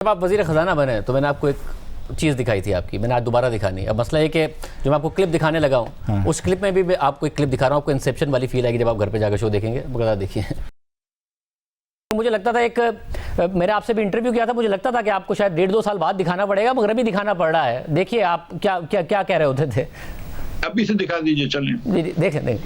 جب آپ وزیر خزانہ بنے تو میں نے آپ کو ایک چیز دکھائی تھی آپ کی، میں نے آج دوبارہ دکھانی. اب مسئلہ یہ کہ جو میں آپ کو کلپ دکھانے لگا ہوں اس کلپ میں بھی میں آپ کو ایک کلپ دکھا رہا ہوں، آپ کو انسیپشن والی فیل آئے گی جب آپ گھر پہ جا کر شو دیکھیں گے. بغیر دیکھیے، مجھے لگتا تھا میں نے آپ سے بھی انٹرویو کیا تھا، مجھے لگتا تھا کہ آپ کو شاید 1.5-2 سال بعد دکھانا پڑے گا، مگر ابھی دکھانا پڑ رہا ہے. دیکھیے آپ کیا کہہ رہے ہوتے تھے. ابھی سے دکھا دیجئے، چلیں. جی دیکھیں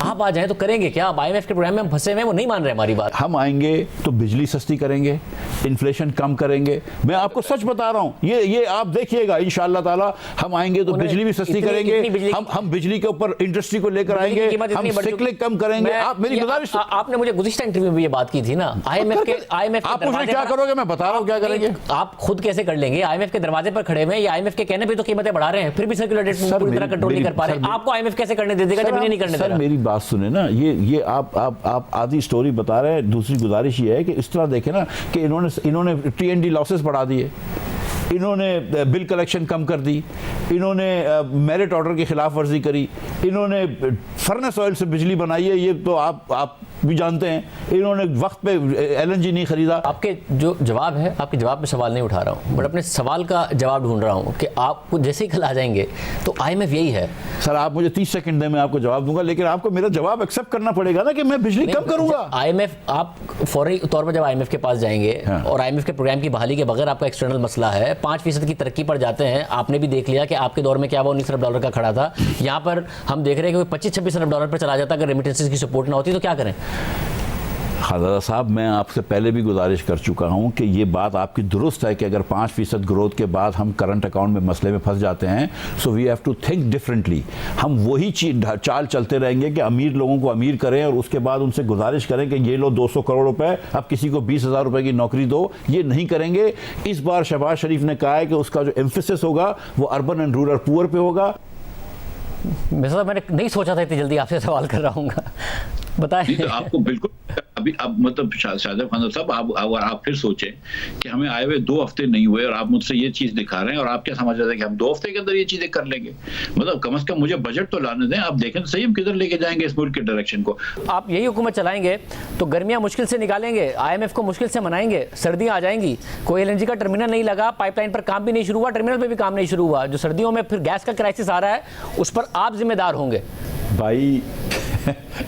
آپ آ جائیں تو کریں گے کیا؟ آپ آئی ایم ایف کے پروگرام میں ہم پھنسے ہوئے ہیں، وہ نہیں مان رہے ہماری بات. ہم آئیں گے تو بجلی سستی کریں گے، انفلیشن کم کریں گے. میں آپ کو سچ بتا رہا ہوں، یہ آپ دیکھیے گا انشاءاللہ تعالی. ہم آئیں گے تو بجلی بھی سستی کریں گے، ہم بجلی کے اوپر انڈسٹری کو لے کر آئیں گے، ہم سیکلنگ کم کریں گے. آپ میری گزارش، آپ نے مجھے گزشتہ انٹرویو میں یہ بات کی تھی نا، آئی ایم ایف آپ مجھے کیا کرو گے؟ میں بتا رہا ہوں کیا کریں گے. آپ خود کیسے کر لیں گے؟ آئی ایم ایف کے دروازے پر کھڑے ہوئے ہیں، آئی ایم ایف کے کہنے پہ تو قیمتیں بڑھا رہے ہیں، پھر بھی سرکولر ریٹ پوری طرح کنٹرول نہیں کر پا رہے. آپ کو آئی ایم ایف کیسے کرنے دے دے گا جب انہیں نہیں کرنے دے رہا؟ سر میری بات سنیں نا، یہ آپ آدھی سٹوری بتا رہے ہیں. دوسری گزارش یہ ہے کہ اس طرح دیکھیں نا کہ انہوں نے ٹی این ڈی لاسز بڑھا دیے، انہوں نے بل کلیکشن کم کر دی، انہوں نے میرٹ آرڈر کی خلاف ورزی کری، انہوں نے فرنس آئل سے بجلی بنائی ہے، یہ تو آپ بھی جانتے ہیں. انہوں نے وقت پہ ایل این جی نہیں خریدا. آپ کے جو جواب ہے، آپ کے جواب میں سوال نہیں اٹھا رہا ہوں، بٹ اپنے سوال کا جواب ڈھونڈ رہا ہوں کہ آپ کو جیسے ہی کل آ جائیں گے تو آئی ایم ایف یہی ہے. سر آپ مجھے 30 سیکنڈ دیں، میں آپ کو جواب دوں گا، لیکن آپ کو میرا جواب ایکسیپٹ کرنا پڑے گا نا کہ میں بجلی کم کروں گا. آئی ایم ایف آپ فوری طور پر جب آئی ایم ایف کے پاس جائیں گے اور آئی ایم ایف کے پروگرام کی بحالی کے بغیر آپ کا ایکسٹرنل مسئلہ ہے، 5% کی ترقی پر جاتے ہیں. آپ نے بھی دیکھ لیا کہ آپ کے دور میں کیا وہ $19 ارب کا کھڑا تھا. یہاں پر ہم دیکھ رہے ہیں کہ $25-26 ارب پر چلا جاتا. اگر ریمیٹنسز کی سپورٹ نہ ہوتی تو کیا کریں؟ خزانہ صاحب میں آپ سے پہلے بھی گزارش کر چکا ہوں کہ یہ بات آپ کی درست ہے کہ اگر 5% گروتھ کے بعد ہم کرنٹ اکاؤنٹ میں مسئلے میں پھنس جاتے ہیں، so we have to think differently. ہم وہی چال چلتے رہیں گے کہ امیر لوگوں کو امیر کریں اور اس کے بعد ان سے گزارش کریں کہ یہ لو 200 کروڑ روپے، اب کسی کو 20,000 روپے کی نوکری دو. یہ نہیں کریں گے. اس بار شہباز شریف نے کہا ہے کہ اس کا جو ایمفیسس ہوگا وہ اربن اینڈ رورل پور پہ ہوگا. میں نے نہیں سوچا تھا اتنی جلدی آپ سے سوال کر رہا ہوں گا. بتائیں. آپ کو بالکل اب مطلب شاہزادہ خان صاحب، آپ پھر سوچیں کہ ہمیں آئے ہوئے 2 ہفتے نہیں ہوئے اور آپ مجھ سے یہ چیز دکھا رہے ہیں، اور آپ کیا سمجھ رہے ہیں کہ ہم 2 ہفتے کے اندر یہ چیزیں کر لیں گے؟ مطلب کم از کم مجھے بجٹ تو لانے دیں. آپ دیکھیں صحیح ہم کدھر لے کے جائیں گے اس ملک کے ڈائریکشن کو. آپ یہی حکومت چلائیں گے تو گرمیاں مشکل سے نکالیں گے، آئی ایم ایف کو مشکل سے منائیں گے، سردیاں آ جائیں گی، کوئی ایل این جی کا ٹرمینل نہیں لگا، پائپ لائن پر کام بھی نہیں شروع ہوا، ٹرمینل پہ بھی کام نہیں شروع ہوا. جو سردیوں میں پھر گیس کا کرائسس آ رہا ہے اس پر آپ ذمہ دار ہوں گے. بھائی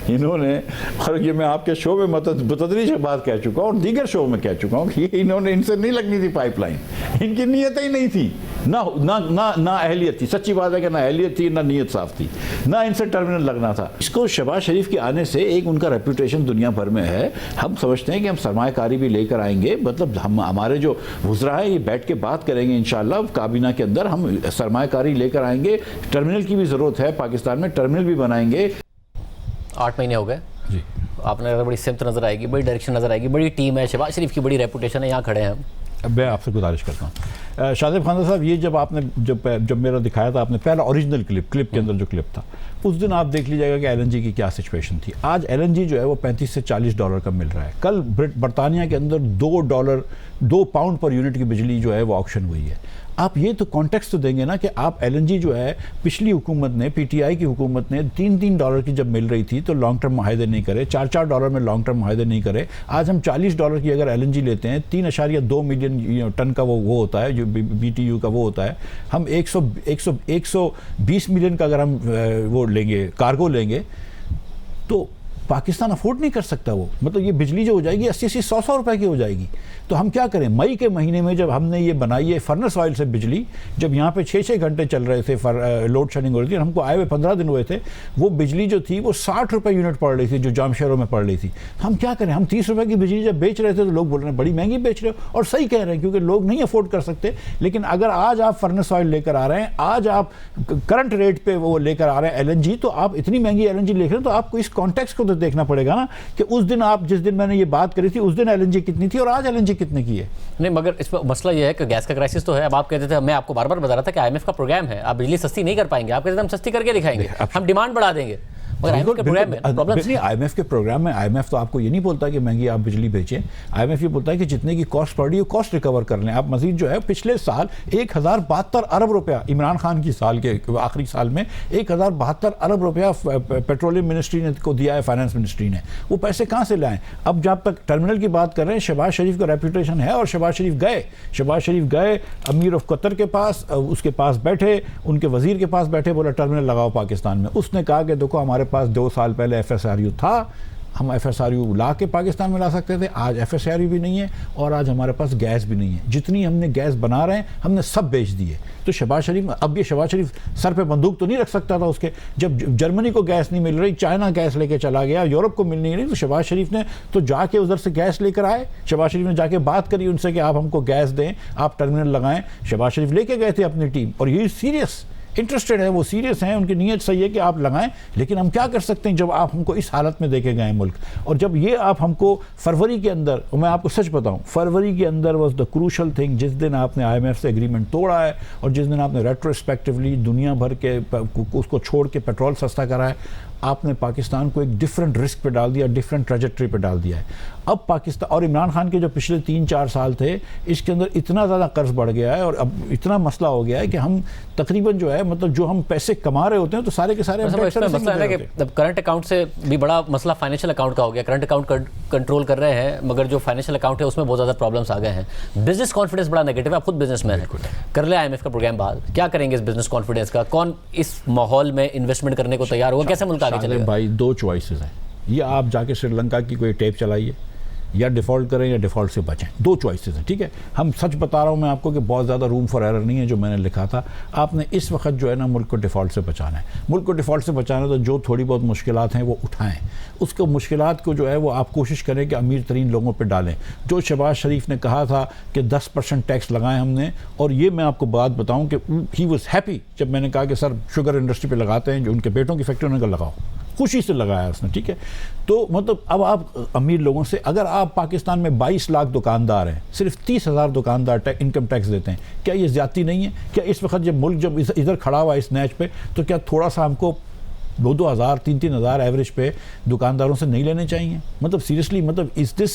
انہوں نے، اور یہ میں آپ کے شو میں بتدریج بات کہہ چکا ہوں اور دیگر شو میں کہہ چکا ہوں کہ انہوں نے ان سے نہیں لگنی تھی پائپ لائن. ان کی نیت ہی نہیں تھی، نہ اہلیت تھی. سچی بات ہے کہ نہ اہلیت تھی، نہ نیت صاف تھی، نہ ان سے ٹرمینل لگنا تھا. اس کو شہباز شریف کے آنے سے ایک ان کا ریپوٹیشن دنیا بھر میں ہے. ہم سمجھتے ہیں کہ ہم سرمایہ کاری بھی لے کر آئیں گے. مطلب ہمارے جو وزراء ہیں یہ بیٹھ کے بات کریں گے انشاءاللہ کابینہ کے اندر. ہم سرمایہ کاری لے کر آئیں گے. ٹرمینل کی بھی ضرورت ہے پاکستان میں، ٹرمینل بھی بنائیں گے. 8 مہینے ہو گئے جی. آپ نے بڑی سمت نظر آئے گی، بڑی ڈائریکشن نظر آئے گی، بڑی ٹیم ہے، شہباز شریف کی بڑی ریپوٹیشن ہے، یہاں کھڑے ہیں ہم. میں آپ سے گزارش کرتا ہوں شاہزادہ خان صاحب، یہ جب آپ نے جب میرا دکھایا تھا آپ نے پہلا اوریجنل کلپ کے اندر جو کلپ تھا، اس دن آپ دیکھ لیجیے گا کہ ایل این جی کی کیا سچویشن تھی. آج ایل این جی جو ہے وہ $35 سے $40 کا مل رہا ہے. کل برطانیہ کے اندر $2 پر یونٹ کی بجلی جو ہے وہ آکشن ہوئی ہے. آپ یہ تو کانٹیکسٹ تو دیں گے نا کہ آپ ایل این جی جو ہے پچھلی حکومت نے، پی ٹی آئی کی حکومت نے $3 کی جب مل رہی تھی تو لانگ ٹرم معاہدے نہیں کرے، $4 میں لانگ ٹرم معاہدے نہیں کرے. آج ہم $40 کی اگر ایل این جی لیتے ہیں، 3.2 ملین ٹن کا وہ ہوتا ہے جو بی ٹی یو کا وہ ہوتا ہے. ہم 120 ملین کا اگر ہم وہ لیں گے، کارگو لیں گے، تو پاکستان افورڈ نہیں کر سکتا. وہ مطلب یہ بجلی جو ہو جائے گی 80-100 روپے کی ہو جائے گی. تو ہم کیا کریں؟ مئی کے مہینے میں جب ہم نے یہ بنائی ہے فرنس آئل سے بجلی، جب یہاں پہ 6 گھنٹے چل رہے تھے، لوڈ شیڈنگ ہو رہی تھی، ہم کو آئے ہوئے 15 دن ہوئے تھے، وہ بجلی جو تھی وہ 60 روپے یونٹ پڑ رہی تھی جو جام شہروں میں پڑ رہی تھی. ہم کیا کریں؟ ہم 30 روپے کی بجلی جب بیچ رہے تھے تو لوگ بول رہے ہیں بڑی مہنگی بیچ رہے ہو، اور صحیح کہہ رہے ہیں کیونکہ لوگ نہیں افورڈ کر سکتے. لیکن اگر آج آپ فرنس آئل لے کر آ رہے ہیں، آج آپ کرنٹ ریٹ پہ وہ لے کر آ رہے ہیں ایل این جی، تو آپ اتنی مہنگی ایل این جی لے رہے ہیں تو آپ کو اس کانٹیکسٹ کو تو دیکھنا پڑے گا نا کہ اس دن آپ جس دن میں نے یہ بات کری تھی اس دن ایل این جی کتنی تھی اور آج ایل این جی کتنے کی ہے. نہیں، مگر اس پر مسئلہ یہ ہے کہ گیس کا کرائسس تو ہے. اب آپ کہتے تھے، میں آپ کو بار بار بتا رہا تھا کہ آئی ایم ایف کا پروگرام ہے، آپ بجلی سستی نہیں کر پائیں گے. آپ کہتے تھے ہم سستی کر کے دکھائیں گے، ہم ڈیمانڈ بڑھا دیں گے. مگر IMF کے پروگرام میں پرابلمس نہیں, IMF کے پروگرام میں IMF تو آپ کو یہ نہیں بولتا کہ مہنگی آپ بجلی بیچیں. IMF یہ بولتا ہے کہ جتنے کی کاسٹ پڑ رہی ہے کاسٹ ریکور کر لیں. آپ مزید جو ہے پچھلے سال 1072 ارب روپیہ عمران خان کی سال کے آخری سال میں 1072 ارب روپیہ پیٹرولیم منسٹری نے کو دیا ہے, فائنانس منسٹری نے. وہ پیسے کہاں سے لائیں؟ اب جب تک ٹرمینل کی بات کر رہے ہیں, شہباز شریف کا ریپوٹیشن ہے اور شہباز شریف گئے امیر آف قطر کے پاس, اس کے پاس بیٹھے, ان کے وزیر کے پاس بیٹھے, بولا ٹرمینل لگاؤ پاکستان میں. اس نے کہا کہ دیکھو ہمارے پاس 2 سال پہلے FSRU تھا, ہم FSRU لا کے پاکستان میں لا سکتے تھے, آج FSRU بھی نہیں ہے اور آج ہمارے پاس گیس بھی نہیں ہے. جتنی ہم نے گیس بنا رہے ہیں ہم نے سب بیچ دیے. تو شہباز شریف, اب یہ شہباز شریف سر پہ بندوق تو نہیں رکھ سکتا تھا اس کے, جب جرمنی کو گیس نہیں مل رہی, چائنا گیس لے کے چلا گیا, یورپ کو مل نہیں رہی, تو شہباز شریف نے تو جا کے ادھر سے گیس لے کر آئے. شہباز شریف نے جا کے بات کری ان سے کہ آپ ہم کو گیس دیں, آپ ٹرمینل لگائیں. شہباز شریف لے کے گئے تھے اپنی ٹیم, اور یہ سیریس انٹرسٹڈ ہے, وہ سیریس ہیں, ان کی نیت صحیح ہے کہ آپ لگائیں. لیکن ہم کیا کر سکتے ہیں جب آپ ہم کو اس حالت میں دیکھے گئے ملک, اور جب یہ آپ ہم کو فروری کے اندر, میں آپ کو سچ بتاؤں, فروری کے اندر واز دا کروشل تھنگ, جس دن آپ نے IMF سے ایگریمنٹ توڑا ہے اور جس دن آپ نے ریٹروسپیکٹیولی دنیا بھر کے اس کو چھوڑ کے پیٹرول سستا کرا ہے, آپ نے پاکستان کو ایک ڈیفرنٹ رسک پہ ڈال دیا, ڈیفرنٹ ٹریجیکٹری پہ ڈال دیا ہے. اب پاکستان اور عمران خان کے جو پچھلے 3-4 سال تھے, اس کے اندر اتنا زیادہ قرض بڑھ گیا ہے اور اب اتنا مسئلہ ہو گیا ہے کہ ہم تقریباً جو ہے مطلب جو ہم پیسے کما رہے ہوتے ہیں تو سارے کے سارے مسئلہ ہے کہ کرنٹ اکاؤنٹ سے بھی بڑا مسئلہ فائنینشیل اکاؤنٹ کا ہو گیا. کرنٹ اکاؤنٹ کنٹرول کر رہے ہیں, مگر جو فائنینشیل اکاؤنٹ ہے اس میں بہت زیادہ پرابلمس آ گئے ہیں. بزنس کانفیڈنس بڑا نیگیٹو ہے, آپ خود بزنس مین ہیں, کر لیں IMF کا پروگرام بعد, کیا کریں گے اس بزنس کانفیڈنس کا؟ کون اس ماحول میں انویسٹمنٹ کرنے کو تیار ہوگا؟ کیسے ملک آگے چلے گا؟ بھائی 2 چوائسز ہیں, یا آپ جا کے سری لنکا کی کوئی ٹیپ چلائیے, یا ڈیفالٹ کریں یا ڈیفالٹ سے بچیں. 2 چوائسز ہیں, ٹھیک ہے. ہم سچ بتا رہا ہوں میں آپ کو کہ بہت زیادہ روم فار ایرر نہیں ہے جو میں نے لکھا تھا. آپ نے اس وقت جو ہے نا ملک کو ڈیفالٹ سے بچانا ہے. ملک کو ڈیفالٹ سے بچانا تو جو تھوڑی بہت مشکلات ہیں وہ اٹھائیں. اس کو مشکلات کو جو ہے وہ آپ کوشش کریں کہ امیر ترین لوگوں پہ ڈالیں. جو شہباز شریف نے کہا تھا کہ 10% ٹیکس لگائیں ہم نے, اور یہ میں آپ کو بات بتاؤں کہ ہی واز ہیپی جب میں نے کہا کہ سر شوگر انڈسٹری پہ لگاتے ہیں, جو ان کے بیٹوں کی فیکٹری انہوں نے لگاؤ, خوشی سے لگایا اس نے, ٹھیک ہے. تو مطلب اب آپ امیر لوگوں سے, اگر آپ پاکستان میں 22 لاکھ دکاندار ہیں, صرف 30,000 دکاندار انکم ٹیکس دیتے ہیں, کیا یہ زیادتی نہیں ہے؟ کیا اس وقت جب ملک جب ادھر کھڑا ہوا اس نیچ پہ, تو کیا تھوڑا سا ہم کو 2,000 3,000 ایوریج پہ دکانداروں سے نہیں لینے چاہیے؟ مطلب سیریسلی, مطلب is this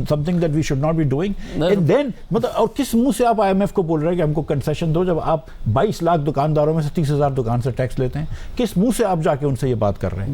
something that we should not be doing? And then مطلب, اور کس منہ سے آپ IMF کو بول رہے ہیں کہ ہم کو کنسیشن دو, جب آپ 22 لاکھ دکانداروں میں سے 30,000 دکان سے ٹیکس لیتے ہیں؟ کس منہ سے آپ جا کے ان سے یہ بات کر رہے ہیں؟